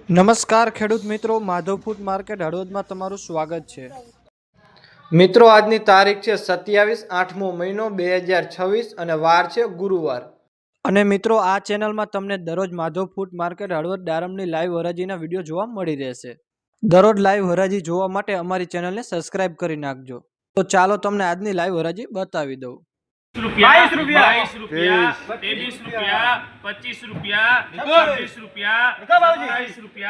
નમસ્કાર ખેડૂત મિત્રો, માધવ ફૂડ માર્કેટ હળવદમાં તમારું સ્વાગત છે। મિત્રો આજની તારીખ છે 27/8મો મહિનો 2026 અને વાર છે ગુરુવાર। અને મિત્રો આ ચેનલમાં તમને દરરોજ માધવ ફૂડ માર્કેટ હળવદ દાડમની લાઈવ હરાજીના વિડીયો જોવા મળી રહેશે। દરરોજ લાઈવ હરાજી જોવા માટે અમારી ચેનલને સબસ્ક્રાઇબ કરી નાખજો। તો ચાલો તમને આજની લાઈવ હરાજી બતાવી દઉં। ₹22, ₹23, ₹25, ₹26, ₹27, ₹28,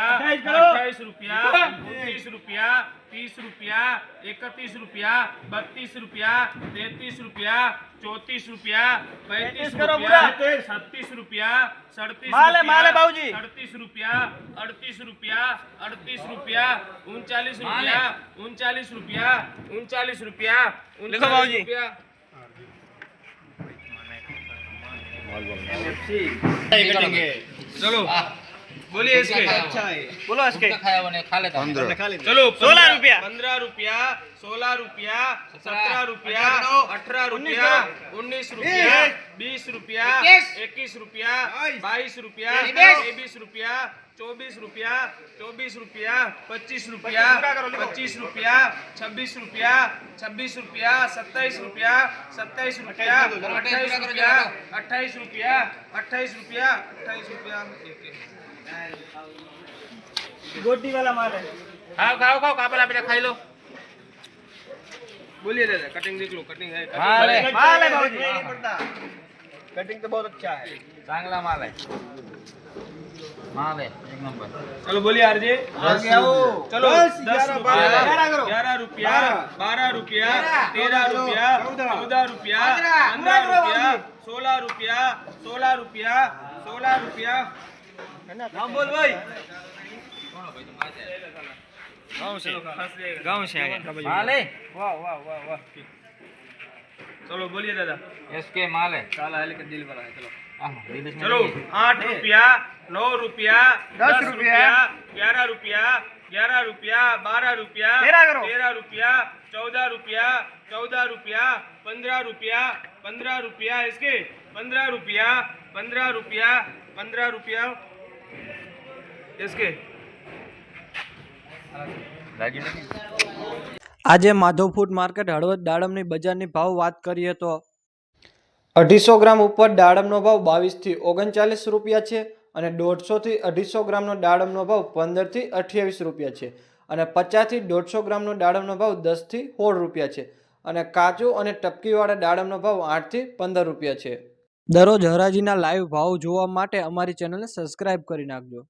₹29, ₹30, ₹31, ₹32, ₹33, ₹34, ₹35, ₹36, ₹37, चलो बोलिए इसके बोलो इसके चलो ₹15 ₹16 ₹17 ₹18 ₹19 ₹20 21 ₹22 ₹23 ₹24 ₹25 ₹26 ₹27 ₹28 गोटी वाला माल है। खाओ खाओ खाओ कापला बेटा खाई लो। बोलिए दादा कटिंग देख लो कटिंग है माल है बाबूजी नहीं पड़ता कटिंग तो बहुत अच्छा है चांगला माल है एक नंबर। चलो बोलिए आरजे आगे आओ चलो 10 रुपया 11 रुपया 12 रुपया 13 रुपया 14 रुपया 15 रुपया 16 रुपया 16 रुपया नाम बोल भाई गाँव से माल है वाह वाह वाह वाह चलो बोलिए दादा इसके माल है साला है लेकिन दिल वाला है चलो 8 रुपया 9 रुपया 10 रुपया 11 रुपया 12 रुपया 13 रुपया 14 रुपया 15 रुपया इसके 15 रुपया इसके આજે માધવ ફૂડ માર્કેટ હળવદ દાડમની બજારની ભાવ વાત કરીએ તો 250 ગ્રામ ઉપર દાડમનો ભાવ 22 થી 39 રૂપિયા છે અને 150 થી 250 ગ્રામનો દાડમનો ભાવ 15 થી 28 રૂપિયા છે અને 50 થી 150 ગ્રામનો દાડમનો ભાવ 10 થી 16 રૂપિયા છે અને કાચું અને ટપકીવાળા દાડમનો ભાવ 8 થી 15 રૂપિયા છે। દરરોજ હરાજીના લાઈવ ભાવ જોવા માટે અમારી ચેનલને સબસ્ક્રાઇબ કરી નાખજો।